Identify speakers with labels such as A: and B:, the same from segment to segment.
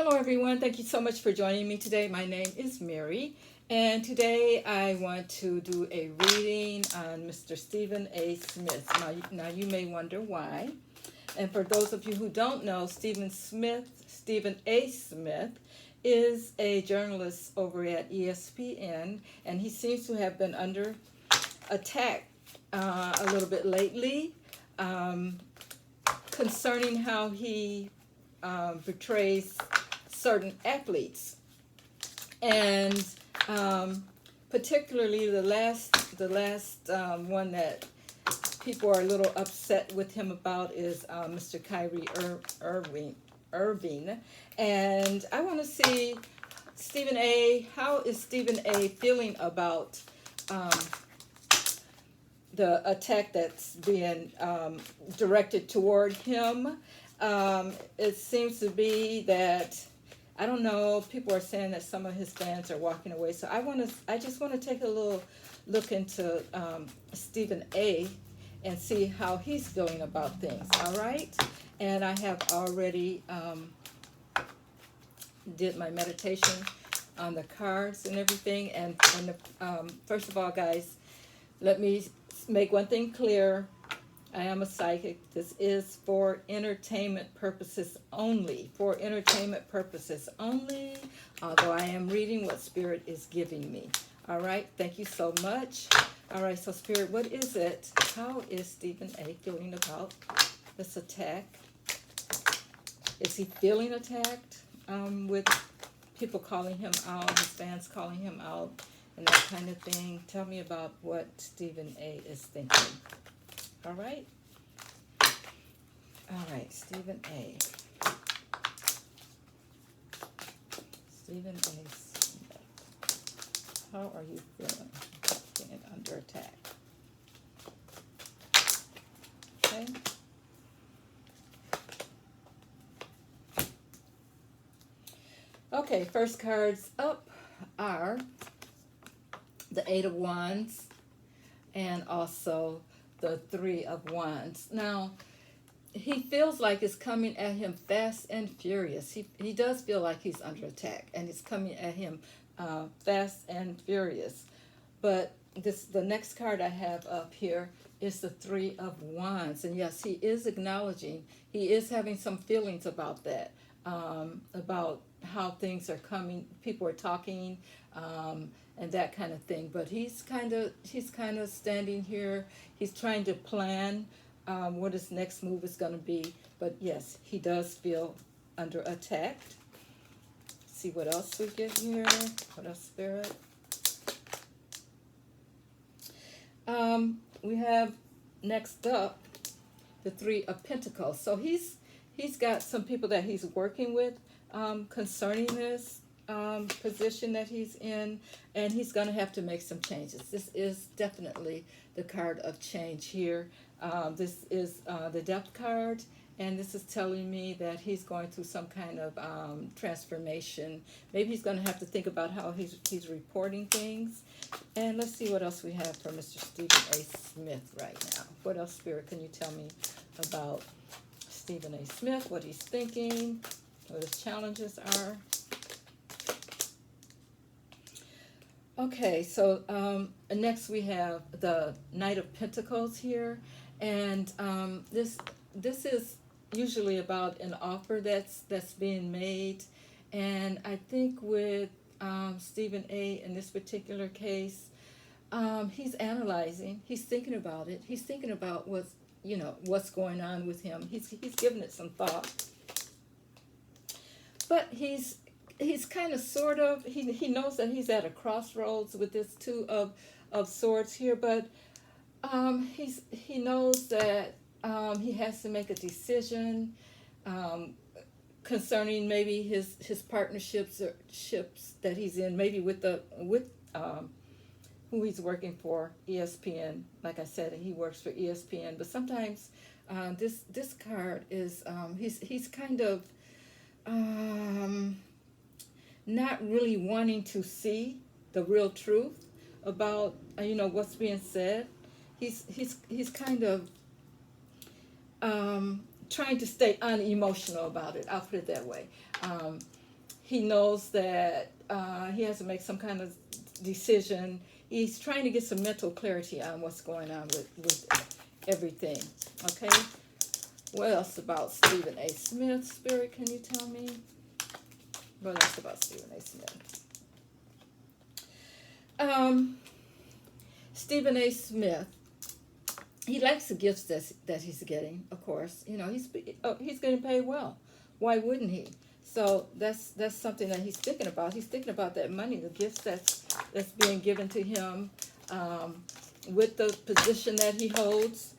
A: Hello everyone, thank you so much for joining me today. My name is Mary, and today I want to do a reading on Mr. Stephen A. Smith. Now you may wonder why. And for those of you who don't know, Stephen A. Smith, is a journalist over at ESPN, and he seems to have been under attack a little bit lately concerning how he portrays certain athletes, and particularly the last one that people are a little upset with him about is Mr. Kyrie Irving, and I want to see how is Stephen A. feeling about the attack that's being directed toward him. It seems to be that, I don't know, people are saying that some of his fans are walking away. So I just want to take a little look into Stephen A. and see how he's feeling about things. All right, and I have already did my meditation on the cards and everything. And first of all, guys, let me make one thing clear. I am a psychic. This is for entertainment purposes only. For entertainment purposes only. Although I am reading what Spirit is giving me. All right. Thank you so much. All right. So Spirit, what is it? How is Stephen A. feeling about this attack? Is he feeling attacked with people calling him out, his fans calling him out, and that kind of thing? Tell me about what Stephen A. is thinking. All right. All right, Stephen A. Stephen A. Smith. How are you feeling being under attack? Okay. Okay, first cards up are the Eight of Wands and also the Three of Wands. Now, he feels like it's coming at him fast and furious. He does feel like he's under attack, and it's coming at him fast and furious. But the next card I have up here is the Three of Wands. And yes, he is acknowledging, he is having some feelings about that, about how things are coming, people are talking, and that kind of thing. But he's kind of standing here. He's trying to plan what his next move is going to be. But yes, he does feel under attack. See what else we get here. What else, Spirit? We have next up the Three of Pentacles. So he's got some people that he's working with concerning this position that he's in, and he's going to have to make some changes. This is definitely the card of change here. This is the Death card, and this is telling me that he's going through some kind of transformation. Maybe he's going to have to think about how he's reporting things. And let's see what else we have for Mr. Stephen A. Smith right now. What else, Spirit, can you tell me about Stephen A. Smith, what he's thinking, what his challenges are? Okay, so next we have the Knight of Pentacles here, and this is usually about an offer that's being made, and I think with Stephen A. in this particular case, he's analyzing, he's thinking about it, he's thinking about what's going on with him. He's giving it some thought, but he's kind of sort of, he knows that he's at a crossroads with this Two of Swords here, but he knows that he has to make a decision concerning maybe his partnerships or ships that he's in, maybe with who he's working for, ESPN. Like I said, he works for ESPN, but sometimes this card is he's kind of not really wanting to see the real truth about what's being said. He's kind of trying to stay unemotional about it. I'll put it that way. he knows that he has to make some kind of decision. He's trying to get some mental clarity on what's going on with everything. Okay? What else about Stephen A. Smith, Spirit? Can you tell me? What else about Stephen A. Smith? Stephen A. Smith, he likes the gifts that he's getting, of course. You know, he's getting paid well. Why wouldn't he? So that's something that he's thinking about. He's thinking about that money, the gifts that's being given to him, with the position that he holds.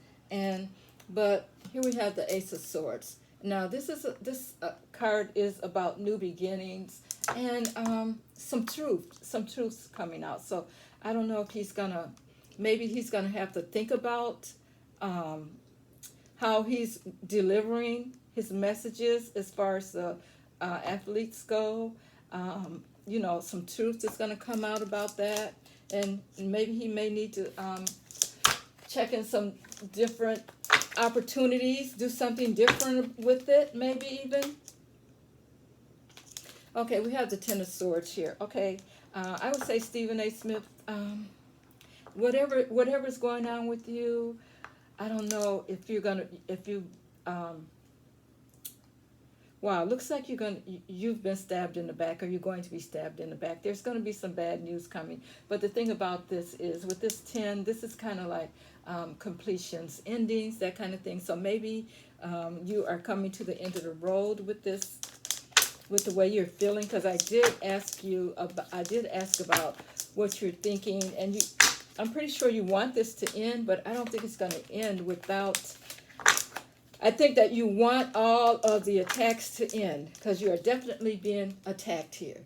A: But here we have the Ace of Swords. Now this card is about new beginnings and some truths coming out. So I don't know if maybe he's gonna have to think about how he's delivering his messages as far as the athletes go. You know, some truth is gonna come out about that, and maybe he may need to check in some different opportunities, do something different with it, maybe even. Okay, we have the Ten of Swords here. Okay, I would say Stephen A. Smith, whatever's going on with you, I don't know if you wow, looks like you've been stabbed in the back, or you're going to be stabbed in the back. There's going to be some bad news coming. But the thing about this is, with this 10, this is kind of like completions, endings, that kind of thing. So maybe you are coming to the end of the road with this, with the way you're feeling. Because I did ask about what you're thinking, and I'm pretty sure you want this to end, but I don't think it's going to end without. I think that you want all of the attacks to end, because you are definitely being attacked here.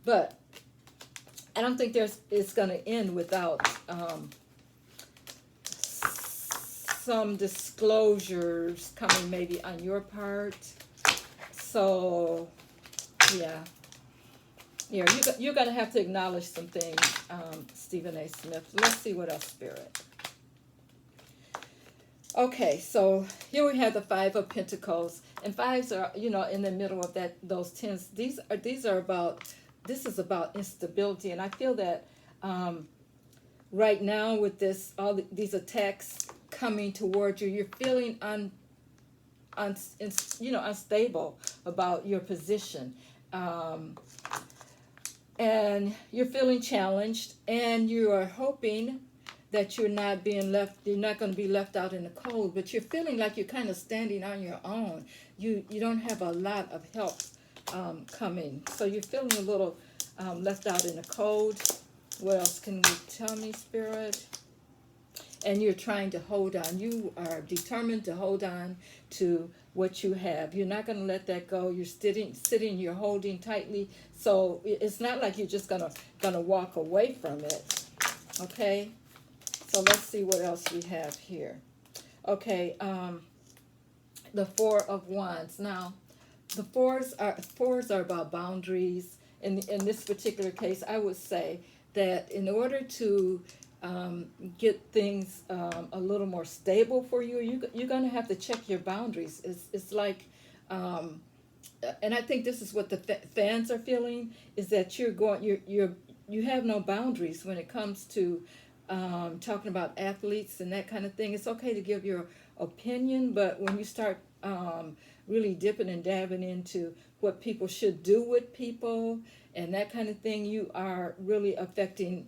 A: But I don't think it's going to end without some disclosures coming maybe on your part. So, yeah. You're going to have to acknowledge some things, Stephen A. Smith. Let's see what else, Spirit. Okay, so here we have the Five of Pentacles, and fives are, in the middle of those tens. This is about instability, and I feel that right now with these attacks coming towards you, you're feeling unstable about your position, and you're feeling challenged, and you are hoping that you're not going to be left out in the cold, but you're feeling like you're kind of standing on your own. You don't have a lot of help coming, so you're feeling a little left out in the cold. What else can you tell me, Spirit? And you're trying to hold on. You are determined to hold on to what you have. You're not going to let that go. You're sitting, you're holding tightly. So it's not like you're just gonna walk away from it. Okay? So let's see what else we have here. Okay, the Four of Wands. Now, the fours are about boundaries. In this particular case, I would say that in order to get things a little more stable for you, you're going to have to check your boundaries. It's like, and I think this is what the fans are feeling, is that you have no boundaries when it comes to talking about athletes and that kind of thing. It's okay to give your opinion, but when you start really dipping and dabbing into what people should do with people and that kind of thing, you are really affecting,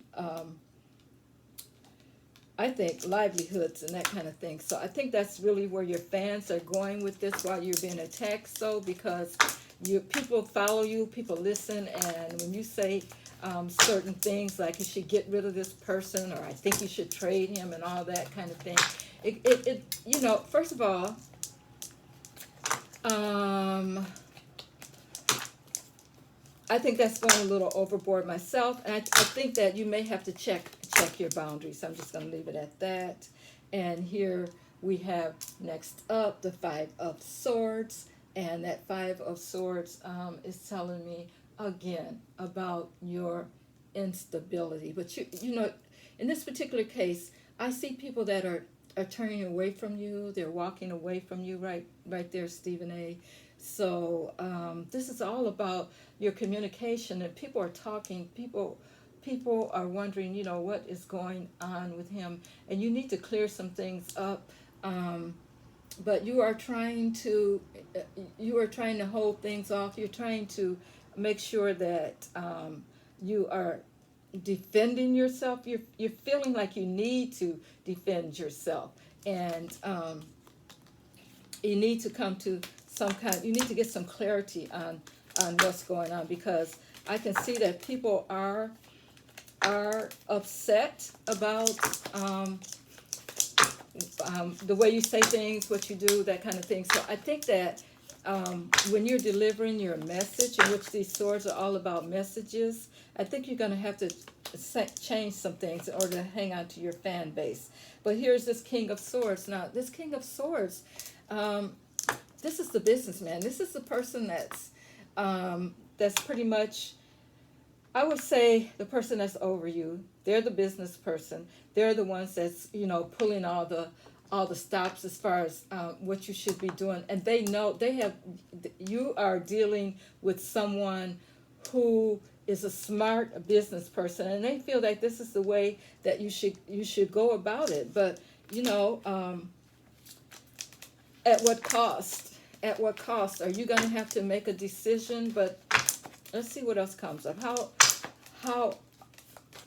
A: I think, livelihoods and that kind of thing. So I think that's really where your fans are going with this while you're being attacked. So because people follow you, people listen, and when you say certain things like you should get rid of this person, or I think you should trade him, and all that kind of thing, it first of all, I think that's going a little overboard myself, and I think that you may have to check your boundaries. I'm just going to leave it at that. And here we have next up the Five of Swords, and that Five of Swords is telling me again about your instability. But in this particular case, I see people that are turning away from you. They're walking away from you right there, Stephen A. So this is all about your communication, and people are talking. People are wondering, what is going on with him, and you need to clear some things up. But you are trying to hold things off. You're trying to make sure that you are defending yourself. You're feeling like you need to defend yourself, and you need to come to you need to get some clarity on what's going on, because I can see that people are upset about the way you say things, what you do, that kind of thing. So I think that when you're delivering your message, in which these swords are all about messages, I think you're going to have to change some things in order to hang on to your fan base. But here's this King of Swords. Now, this King of Swords, this is the businessman. This is the person that's pretty much, I would say, the person that's over you. They're the business person. They're the ones that's pulling all the stops as far as what you should be doing, and they know you are dealing with someone who is a smart business person, and they feel like this is the way that you should go about it. But at what cost? At what cost? Are you going to have to make a decision? But let's see what else comes up.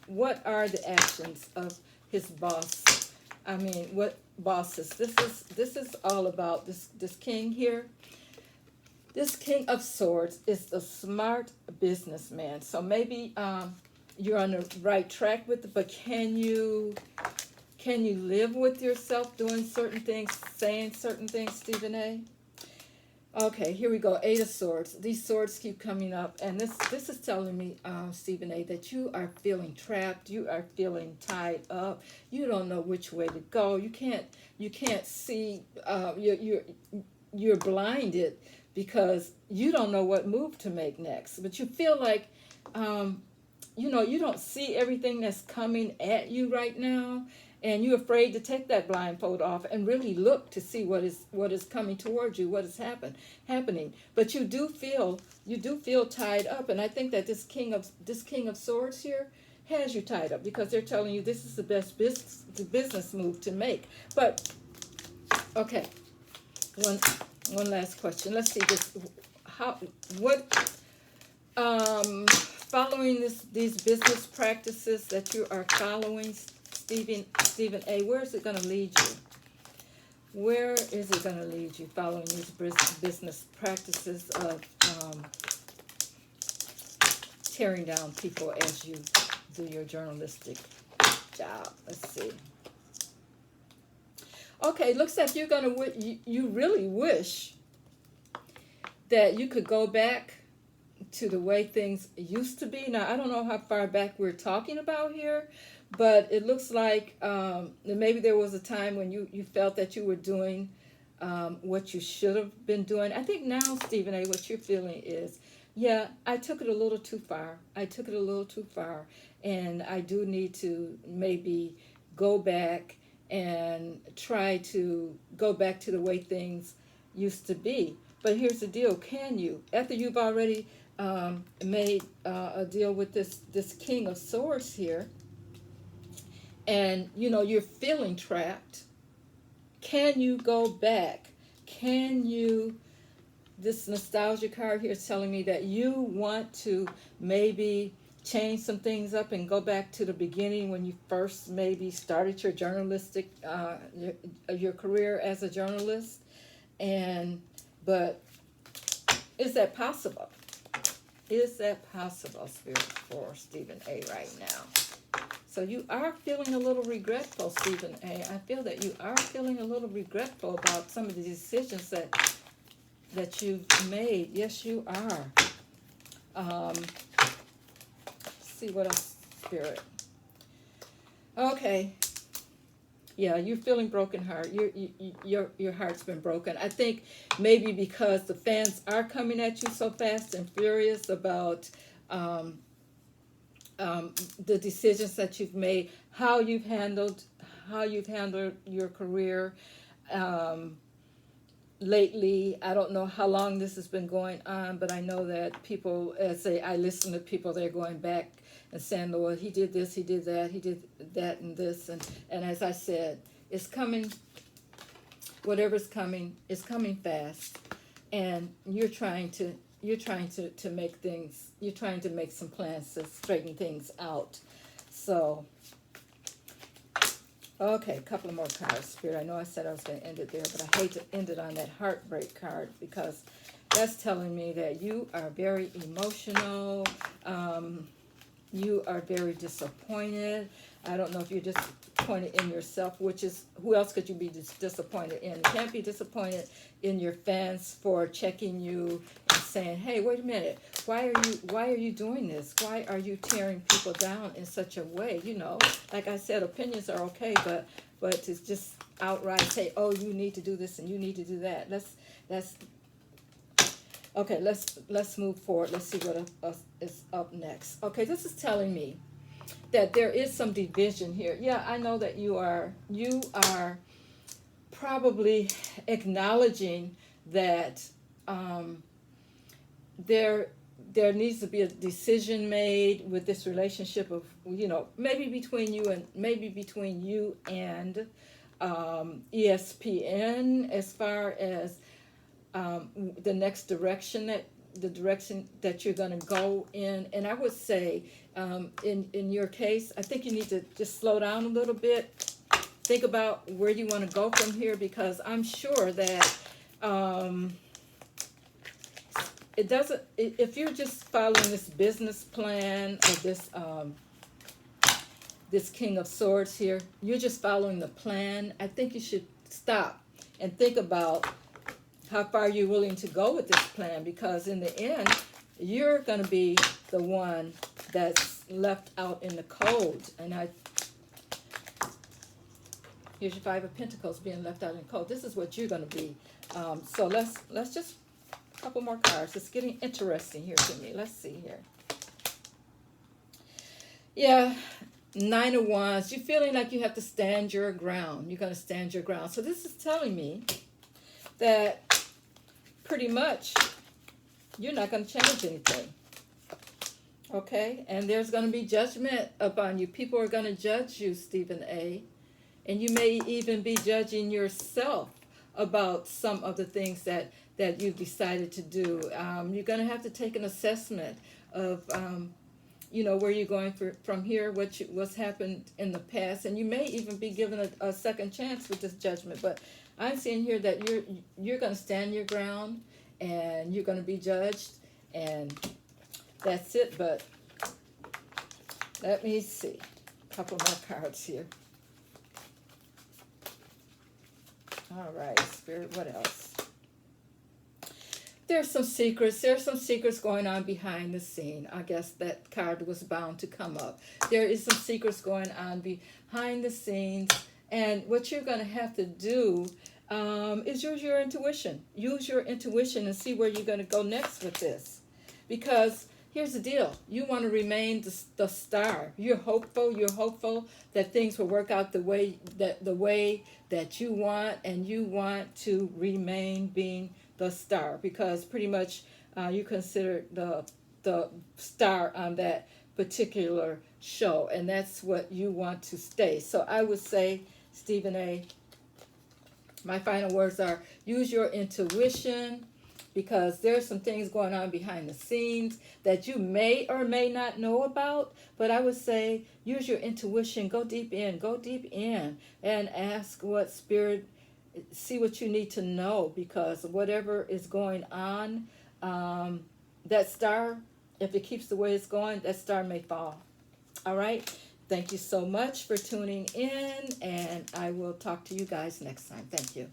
A: What are the actions of his boss? I mean, what bosses? This is all about this king here. This King of Swords is a smart businessman. So maybe you're on the right track with it, but can you live with yourself doing certain things, saying certain things, Stephen A? Okay, here we go. Eight of Swords. These swords keep coming up, and this is telling me, Stephen A, that you are feeling trapped. You are feeling tied up. You don't know which way to go. You can't see. You're blinded because you don't know what move to make next. But you feel like, you don't see everything that's coming at you right now, and you're afraid to take that blindfold off and really look to see what is coming towards you, what is happening. But you do feel tied up, and I think that this King of Swords here has you tied up, because they're telling you this is the best business move to make. But okay, one last question. Let's see this. Following these business practices that you are following, Stephen A, where is it going to lead you? Where is it going to lead you following these business practices of tearing down people as you do your journalistic job? Let's see. Okay, looks like you're going to you really wish that you could go back to the way things used to be. Now, I don't know how far back we're talking about here, but it looks like maybe there was a time when you felt that you were doing what you should have been doing. I think now, Stephen A, what you're feeling is, yeah, I took it a little too far. And I do need to maybe go back and try to go back to the way things used to be. But here's the deal. Can you, after you've already made a deal with this King of Swords here, and you're feeling trapped, can you go back? This nostalgia card here is telling me that you want to maybe change some things up and go back to the beginning when you first maybe started your journalistic your career as a journalist. But is that possible? Is that possible, Spirit, for Stephen A right now? So you are feeling a little regretful, Stephen A. I feel that you are feeling a little regretful about some of the decisions that you've made. Yes, you are. See what else, Spirit. Okay. Yeah, you're feeling broken heart. Your heart's been broken. I think maybe because the fans are coming at you so fast and furious about the decisions that you've made, how you've handled your career, lately, I don't know how long this has been going on, but I know that people, I listen to people, they're going back and saying, Lord, he did this, he did that, he did that and this. And as I said, it's coming, whatever's coming, it's coming fast. And you're trying to make things, you're trying to make some plans to straighten things out. So, okay, a couple of more cards, Spirit. I know I said I was going to end it there, but I hate to end it on that heartbreak card, because that's telling me that you are very emotional. You are very disappointed. I don't know if you're disappointed in yourself, which is, who else could you be disappointed in? You can't be disappointed in your fans for checking you and saying, hey, wait a minute, why are you doing this? Why are you tearing people down in such a way? You know, like I said, opinions are okay, but to just outright say, oh, you need to do this and you need to do that. Okay, let's move forward. Let's see what is up next. Okay, this is telling me that there is some division here. Yeah, I know that you are probably acknowledging that there needs to be a decision made with this relationship of, you know, maybe between you and ESPN, as far as the next direction that you're going to go in. And I would say, in your case, I think you need to just slow down a little bit. Think about where you want to go from here, because I'm sure that it doesn't, if you're just following this business plan of this King of Swords here, you're just following the plan. I think you should stop and think about how far you're willing to go with this plan, because in the end, you're going to be the one that's left out in the cold. And here's your Five of Pentacles being left out in the cold. This is what you're going to be. So let's just, a couple more cards. It's getting interesting here to me. Let's see here. Yeah, Nine of Wands. You're feeling like you have to stand your ground. You're going to stand your ground. So this is telling me that pretty much you're not going to change anything. Okay? And there's going to be judgment upon you. People are going to judge you, Stephen A. And you may even be judging yourself about some of the things that you've decided to do. You're going to have to take an assessment of, you know, where you're going from here, what's happened in the past. And you may even be given a second chance with this judgment. But I'm seeing here that you're going to stand your ground and you're going to be judged, and that's it. But let me see. A couple more cards here. All right, Spirit, what else? There's some secrets. There's some secrets going on behind the scene. I guess that card was bound to come up. There is some secrets going on behind the scenes. And what you're going to have to do is use your intuition. Use your intuition and see where you're going to go next with this. Because here's the deal. You want to remain the star. You're hopeful that things will work out the way that you want, and you want to remain being the star, because pretty much you consider the star on that particular show, and that's what you want to stay. So I would say, Stephen A., my final words are, use your intuition, because there's some things going on behind the scenes that you may or may not know about. But I would say, use your intuition. Go deep in and ask what Spirit, see what you need to know, because whatever is going on, that star, if it keeps the way it's going, that star may fall. All right? Thank you so much for tuning in, and I will talk to you guys next time. Thank you.